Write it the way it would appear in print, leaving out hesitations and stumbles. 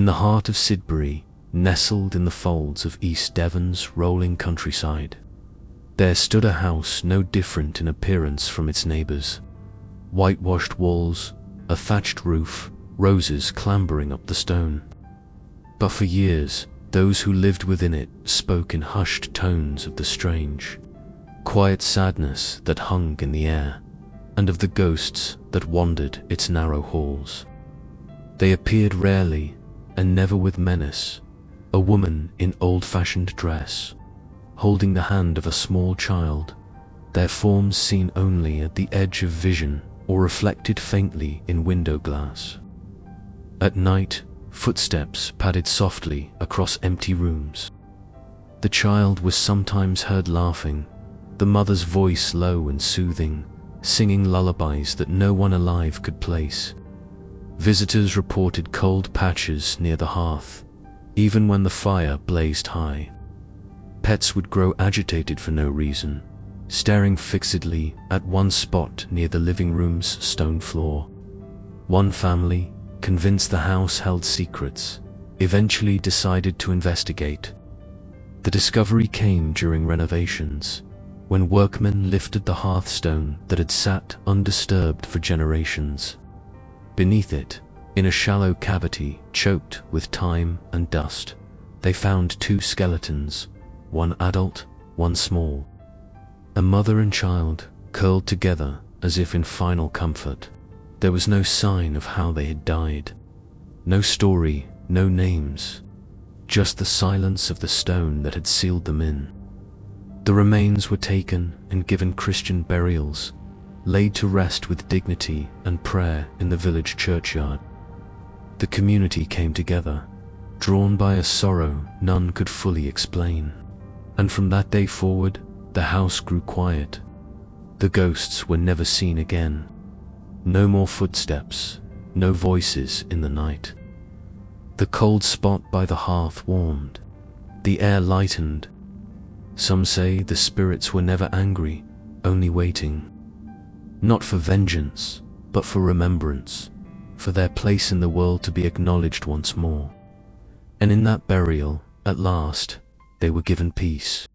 In the heart of Sidbury, nestled in the folds of East Devon's rolling countryside, there stood a house no different in appearance from its neighbours. Whitewashed walls, a thatched roof, roses clambering up the stone. But for years, those who lived within it spoke in hushed tones of the strange, quiet sadness that hung in the air, and of the ghosts that wandered its narrow halls. They appeared rarely, and never with menace. A woman in old-fashioned dress, holding the hand of a small child, their forms seen only at the edge of vision or reflected faintly in window glass. At night, footsteps padded softly across empty rooms. The child was sometimes heard laughing, the mother's voice low and soothing, singing lullabies that no one alive could place. Visitors reported cold patches near the hearth, even when the fire blazed high. Pets would grow agitated for no reason, staring fixedly at one spot near the living room's stone floor. One family, convinced the house held secrets, eventually decided to investigate. The discovery came during renovations, when workmen lifted the hearthstone that had sat undisturbed for generations. Beneath it, in a shallow cavity choked with time and dust, they found two skeletons, one adult, one small. A mother and child, curled together as if in final comfort. There was no sign of how they had died. No story, no names. Just the silence of the stone that had sealed them in. The remains were taken and given Christian burials, laid to rest with dignity and prayer in the village churchyard. The community came together, drawn by a sorrow none could fully explain. And from that day forward, the house grew quiet. The ghosts were never seen again. No more footsteps, no voices in the night. The cold spot by the hearth warmed. The air lightened. Some say the spirits were never angry, only waiting. Not for vengeance, but for remembrance, for their place in the world to be acknowledged once more. And in that burial, at last, they were given peace.